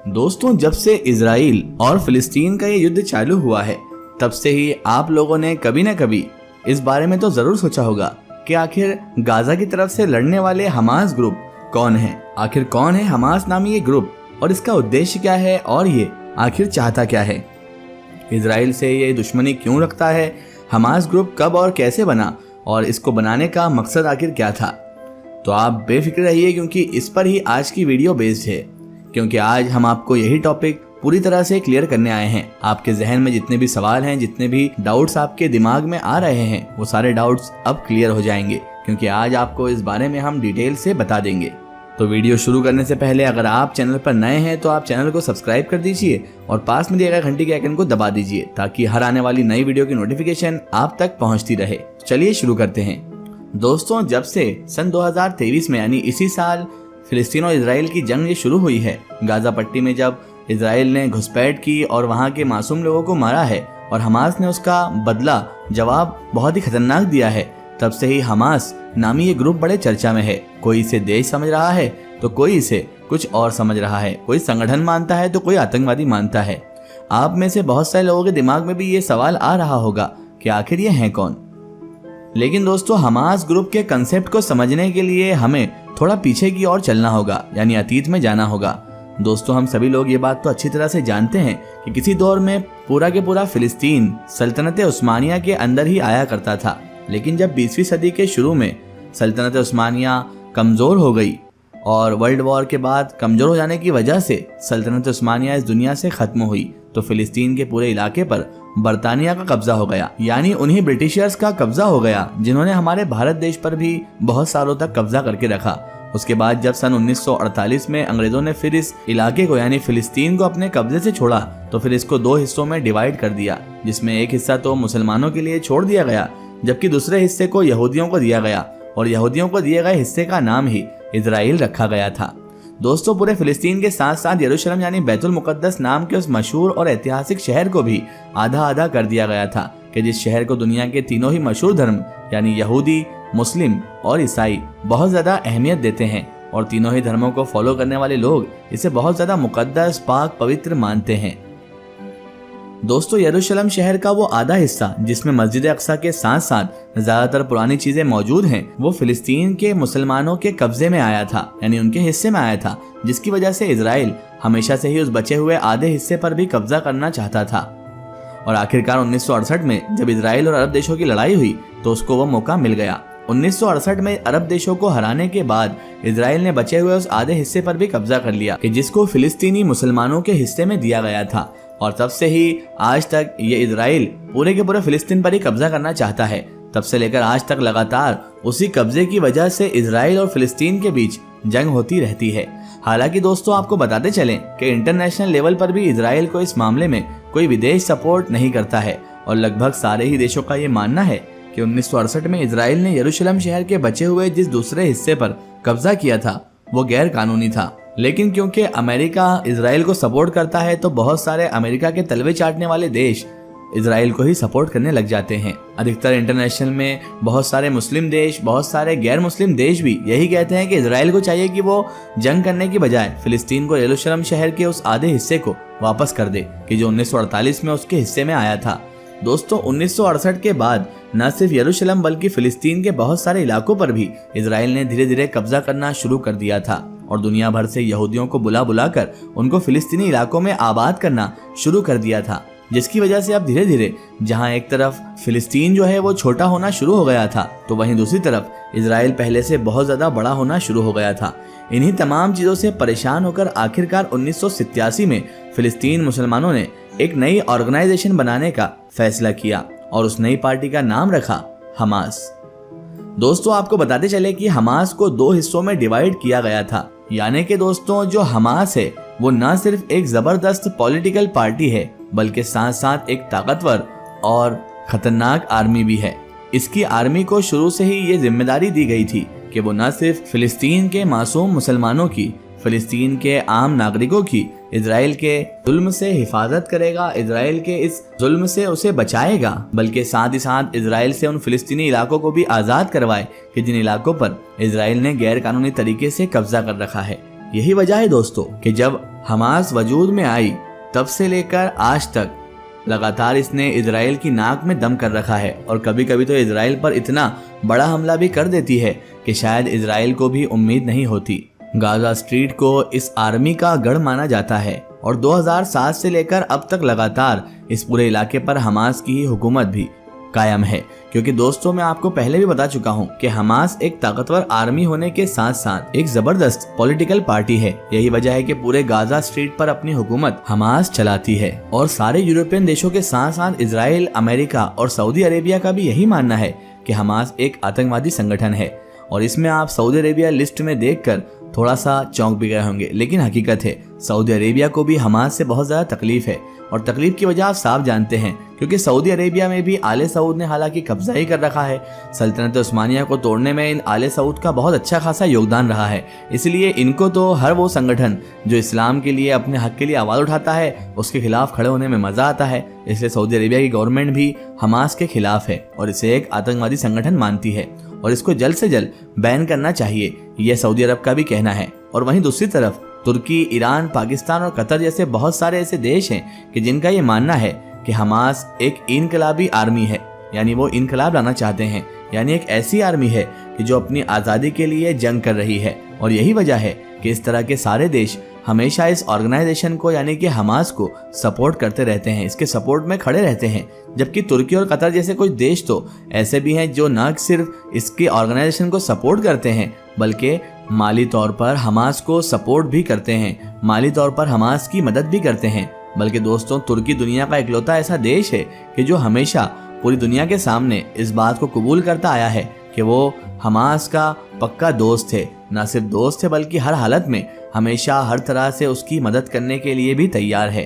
दोस्तों, जब से इजराइल और फिलिस्तीन का ये युद्ध चालू हुआ है, तब से ही आप लोगों ने कभी न कभी इस बारे में तो जरूर सोचा होगा कि आखिर गाजा की तरफ से लड़ने वाले हमास ग्रुप कौन है। आखिर कौन है हमास नामी ये ग्रुप और इसका उद्देश्य क्या है और ये आखिर चाहता क्या है। इजराइल से ये दुश्मनी क्यों रखता है, हमास ग्रुप कब और कैसे बना और इसको बनाने का मकसद आखिर क्या था। तो आप बेफिक्र रहिए, क्योंकि इस पर ही आज की वीडियो बेस्ड है। क्योंकि आज हम आपको यही टॉपिक पूरी तरह से क्लियर करने आए हैं। आपके जहन में जितने भी सवाल हैं, जितने भी डाउट्स आपके दिमाग में आ रहे हैं, वो सारे डाउट्स अब क्लियर हो जाएंगे, क्योंकि आज आपको इस बारे में हम डिटेल से बता देंगे। तो वीडियो शुरू करने से पहले अगर आप चैनल पर नए हैं तो आप चैनल को सब्सक्राइब कर दीजिए और पास में दिए गए घंटी के आइकन को दबा दीजिए, ताकि हर आने वाली नई वीडियो की नोटिफिकेशन आप तक पहुंचती रहे। चलिए शुरू करते हैं। दोस्तों, जब से सन 2023 में यानी इसी साल फिलिस्तीन और इजराइल की जंग ये शुरू हुई है, गाजा पट्टी में जब इजराइल ने घुसपैठ की और वहां के मासूम लोगों को मारा है और हमास ने उसका बदला जवाब बहुत ही खतरनाक दिया है, तब से ही हमास नामी ये ग्रुप बड़े चर्चा में है। कोई इसे देश समझ रहा है तो कोई इसे कुछ और समझ रहा है, कोई संगठन मानता है तो कोई आतंकवादी मानता है। आप में से बहुत सारे लोगों के दिमाग में भी ये सवाल आ रहा होगा कि आखिर ये हैं कौन। लेकिन दोस्तों, हमास ग्रुप के कंसेप्ट को समझने के लिए हमें थोड़ा पीछे की ओर चलना होगा, यानी अतीत में जाना होगा। दोस्तों, हम सभी लोग ये बात तो अच्छी तरह से जानते हैं कि किसी दौर में पूरा के पूरा फिलिस्तीन सल्तनत उस्मानिया के अंदर ही आया करता था। लेकिन जब 20वीं सदी के शुरू में सल्तनत उस्मानिया कमजोर हो गई और वर्ल्ड वॉर के बाद कमजोर हो जाने की वजह से सल्तनत उस्मानिया इस दुनिया से खत्म हुई, तो फिलिस्तीन के पूरे इलाके पर बरतानिया का कब्जा हो गया, यानी उन्हीं ब्रिटिशर्स का कब्जा हो गया जिन्होंने हमारे भारत देश पर भी बहुत सालों तक कब्जा करके रखा। उसके बाद जब सन 1948 में अंग्रेजों ने फिर इस इलाके को यानी फिलिस्तीन को अपने कब्जे से छोड़ा, तो फिर इसको दो हिस्सों में डिवाइड कर दिया, जिसमें एक हिस्सा तो मुसलमानों के लिए छोड़ दिया गया, जबकि दूसरे हिस्से को यहूदियों को दिया गया और यहूदियों को दिए गए हिस्से का नाम ही इजराइल रखा गया था। दोस्तों, पूरे फिलिस्तीन के साथ साथ यरूशलेम यानी बैतुल मुकद्दस नाम के उस मशहूर और ऐतिहासिक शहर को भी आधा आधा कर दिया गया था, कि जिस शहर को दुनिया के तीनों ही मशहूर धर्म यानी यहूदी, मुस्लिम और ईसाई बहुत ज्यादा अहमियत देते हैं, और तीनों ही धर्मों को फॉलो करने वाले लोग इसे बहुत ज्यादा मुकद्दस, पाक, पवित्र मानते हैं। दोस्तों, यरूशलेम शहर का वो आधा हिस्सा जिसमें मस्जिद अक्सा के साथ साथ ज्यादातर पुरानी चीजें मौजूद हैं, वो फिलिस्तीन के मुसलमानों के कब्जे में आया था, यानी उनके हिस्से में आया था, जिसकी वजह से इजराइल हमेशा से ही उस बचे हुए आधे हिस्से पर भी कब्जा करना चाहता था। और आखिरकार 1968 में जब इजराइल और अरब देशों की लड़ाई हुई तो उसको वो मौका मिल गया। 1968 में अरब देशों को हराने के बाद इजराइल ने बचे हुए उस आधे हिस्से पर भी कब्जा कर लिया, कि जिसको फिलिस्तीनी मुसलमानों के हिस्से में दिया गया था। और तब से ही आज तक ये इजराइल पूरे के पूरे फिलिस्तीन पर ही कब्जा करना चाहता है। तब से लेकर आज तक लगातार उसी कब्जे की वजह से इजराइल और फिलिस्तीन के बीच जंग होती रहती है। हालांकि दोस्तों, आपको बताते चलें कि इंटरनेशनल लेवल पर भी इजराइल को इस मामले में कोई विदेश सपोर्ट नहीं करता है, और लगभग सारे ही देशों का ये मानना है कि 1968 में इजराइल ने यरूशलेम शहर के बचे हुए जिस दूसरे हिस्से पर कब्जा किया था वो गैर कानूनी था। लेकिन क्योंकि अमेरिका इजराइल को सपोर्ट करता है, तो बहुत सारे अमेरिका के तलवे चाटने वाले देश इजराइल को ही सपोर्ट करने लग जाते हैं। अधिकतर इंटरनेशनल में बहुत सारे मुस्लिम देश, बहुत सारे गैर मुस्लिम देश भी यही कहते हैं कि इजराइल को चाहिए कि वो जंग करने की बजाय फिलिस्तीन को यरूशलेम शहर के उस आधे हिस्से को वापस कर दे, कि जो 1948 में उसके हिस्से में आया था। दोस्तों, 1968 के बाद न सिर्फ यरूशलेम बल्कि फिलिस्तीन के बहुत सारे इलाकों पर भी इजराइल ने धीरे धीरे कब्जा करना शुरू कर दिया था, और दुनिया भर से यहूदियों को बुला बुलाकर उनको फिलिस्तीनी इलाकों में आबाद करना शुरू कर दिया था, जिसकी वजह से अब धीरे धीरे जहां एक तरफ फिलिस्तीन जो है वो छोटा होना शुरू हो गया था, तो वहीं दूसरी तरफ इजराइल पहले से बहुत ज्यादा बड़ा होना शुरू हो गया था। इन्हीं तमाम चीजों से परेशान होकर आखिरकार 1987 में फिलिस्तीन मुसलमानों ने एक नई ऑर्गेनाइजेशन बनाने का फैसला किया, और उस नई पार्टी का नाम रखा हमास। दोस्तों, आपको बताते चले कि हमास को दो हिस्सों में डिवाइड किया गया था, यानी कि दोस्तों, जो हमास है वो न सिर्फ एक जबरदस्त पॉलिटिकल पार्टी है, बल्कि साथ साथ एक ताकतवर और खतरनाक आर्मी भी है। इसकी आर्मी को शुरू से ही ये जिम्मेदारी दी गई थी कि वो न सिर्फ फिलिस्तीन के मासूम मुसलमानों की, फिलिस्तीन के आम नागरिकों की इजराइल के जुल्म से हिफाजत करेगा, इजराइल के इस जुल्म से उसे बचाएगा, बल्कि साथ ही साथ इजराइल से उन फिलिस्तीनी इलाकों को भी आजाद करवाए कि जिन इलाकों पर इजराइल ने गैर कानूनी तरीके से कब्जा कर रखा है। यही वजह है दोस्तों कि जब हमास वजूद में आई तब से लेकर आज तक लगातार इसने इजराइल की नाक में दम कर रखा है और कभी कभी तो इजराइल पर इतना बड़ा हमला भी कर देती है कि शायद इजराइल को भी उम्मीद नहीं होती। गाजा स्ट्रीट को इस आर्मी का गढ़ माना जाता है और 2007 से लेकर अब तक लगातार इस पूरे इलाके पर हमास की ही हुकूमत भी कायम है। क्योंकि दोस्तों मैं आपको पहले भी बता चुका हूं कि हमास एक ताकतवर आर्मी होने के साथ साथ एक जबरदस्त पॉलिटिकल पार्टी है। यही वजह है कि पूरे गाजा स्ट्रीट पर अपनी हुकूमत हमास चलाती है और सारे यूरोपियन देशों के साथ साथ इजराइल, अमेरिका और सऊदी अरेबिया का भी यही मानना है कि हमास एक आतंकवादी संगठन है। और इसमें आप सऊदी अरेबिया लिस्ट में देखकर थोड़ा सा चौंक भी गए होंगे, लेकिन हकीकत है सऊदी अरेबिया को भी हमास से बहुत ज़्यादा तकलीफ है और तकलीफ की वजह आप साफ जानते हैं क्योंकि सऊदी अरेबिया में भी आले सऊद ने हालांकि कब्जा ही कर रखा है। सल्तनत उस्मानिया को तोड़ने में इन आले सऊद का बहुत अच्छा खासा योगदान रहा है, इसलिए इनको तो हर वो संगठन जो इस्लाम के लिए अपने हक के लिए आवाज़ उठाता है उसके खिलाफ खड़े होने में मज़ा आता है। इसलिए सऊदी अरेबिया की गवर्नमेंट भी हमास के खिलाफ है और इसे एक आतंकवादी संगठन मानती है और इसको जल्द से जल्द बैन करना चाहिए, यह सऊदी अरब का भी कहना है। और वहीं दूसरी तरफ तुर्की, ईरान, पाकिस्तान और कतर जैसे बहुत सारे ऐसे देश हैं कि जिनका ये मानना है कि हमास एक इनकलाबी आर्मी है, यानी वो इनकलाब लाना चाहते हैं, यानी एक ऐसी आर्मी है कि जो अपनी आज़ादी के लिए जंग कर रही है। और यही वजह है कि इस तरह के सारे देश हमेशा इस ऑर्गेनाइजेशन को यानी कि हमास को सपोर्ट करते रहते हैं, इसके सपोर्ट में खड़े रहते हैं। जबकि तुर्की और कतर जैसे कुछ देश तो ऐसे भी हैं जो न सिर्फ इसके ऑर्गेनाइजेशन को सपोर्ट करते हैं बल्कि माली तौर पर हमास को सपोर्ट भी करते हैं, माली तौर पर हमास की मदद भी करते हैं। बल्कि दोस्तों तुर्की दुनिया का इकलौता ऐसा देश है कि जो हमेशा पूरी दुनिया के सामने इस बात को कबूल करता आया है कि वो हमास का पक्का दोस्त है। न सिर्फ दोस्त है बल्कि हर हालत में हमेशा हर तरह से उसकी मदद करने के लिए भी तैयार है।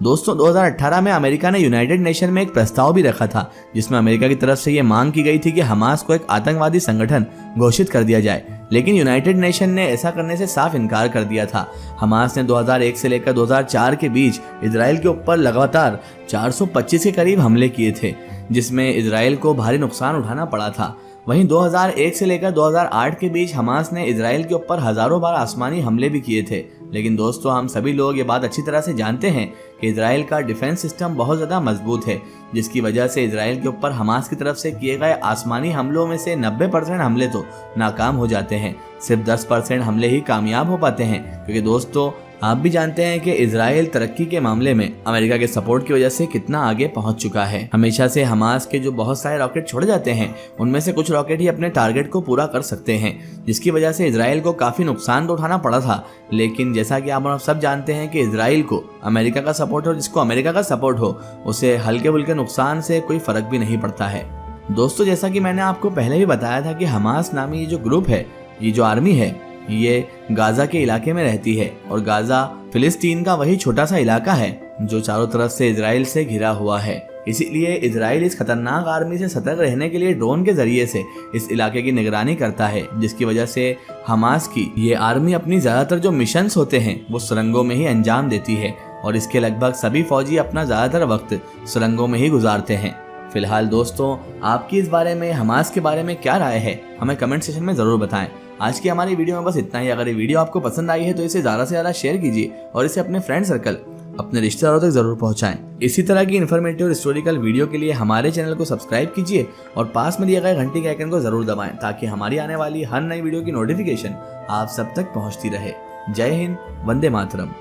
दोस्तों 2018 में अमेरिका ने यूनाइटेड नेशन में एक प्रस्ताव भी रखा था जिसमें अमेरिका की तरफ से ये मांग की गई थी कि हमास को एक आतंकवादी संगठन घोषित कर दिया जाए, लेकिन यूनाइटेड नेशन ने ऐसा करने से साफ इनकार कर दिया था। हमास ने 2001 से लेकर 2004 के बीच इजराइल के ऊपर लगातार 425 के करीब हमले किए थे जिसमें इजराइल को भारी नुकसान उठाना पड़ा था। वहीं 2001 से लेकर 2008 के बीच हमास ने इजराइल के ऊपर हजारों बार आसमानी हमले भी किए थे। लेकिन दोस्तों हम सभी लोग ये बात अच्छी तरह से जानते हैं कि इजराइल का डिफेंस सिस्टम बहुत ज़्यादा मजबूत है, जिसकी वजह से इजराइल के ऊपर हमास की तरफ से किए गए आसमानी हमलों में से 90% हमले तो नाकाम हो जाते हैं, सिर्फ 10% हमले ही कामयाब हो पाते हैं। क्योंकि दोस्तों आप भी जानते हैं कि इजराइल तरक्की के मामले में अमेरिका के सपोर्ट की वजह से कितना आगे पहुंच चुका है। हमेशा से हमास के जो बहुत सारे रॉकेट छोड़े जाते हैं उनमें से कुछ रॉकेट ही अपने टारगेट को पूरा कर सकते हैं, जिसकी वजह से इजराइल को काफ़ी नुकसान तो उठाना पड़ा था। लेकिन जैसा कि आप सब जानते हैं कि इजराइल को अमेरिका का सपोर्ट हो, जिसको अमेरिका का सपोर्ट हो, उसे हल्के फुल्के नुकसान से कोई फ़र्क भी नहीं पड़ता है। दोस्तों जैसा कि मैंने आपको पहले भी बताया था कि हमास नामी ये जो ग्रुप है, ये जो आर्मी है, ये गाजा के इलाके में रहती है और गाजा फिलिस्तीन का वही छोटा सा इलाका है जो चारों तरफ से इजराइल से घिरा हुआ है। इसीलिए इजराइल इस खतरनाक आर्मी से सतर्क रहने के लिए ड्रोन के जरिए से इस इलाके की निगरानी करता है, जिसकी वजह से हमास की ये आर्मी अपनी ज़्यादातर जो मिशंस होते हैं वो सुरंगों में ही अंजाम देती है और इसके लगभग सभी फौजी अपना ज़्यादातर वक्त सुरंगों में ही गुजारते हैं। फिलहाल दोस्तों आपकी इस बारे में, हमास के बारे में क्या राय है, हमें कमेंट सेक्शन में ज़रूर बताएं। आज की हमारी वीडियो में बस इतना ही। अगर ये वीडियो आपको पसंद आई है तो इसे ज़्यादा से ज़्यादा शेयर कीजिए और इसे अपने फ्रेंड सर्कल, अपने रिश्तेदारों तक जरूर पहुंचाएं। इसी तरह की इन्फॉर्मेटिव और हिस्टोरिकल वीडियो के लिए हमारे चैनल को सब्सक्राइब कीजिए और पास में दिए गए घंटी के आइकन को जरूर दबाएं ताकि हमारी आने वाली हर नई वीडियो की नोटिफिकेशन आप सब तक पहुंचती रहे। जय हिंद, वंदे मातरम।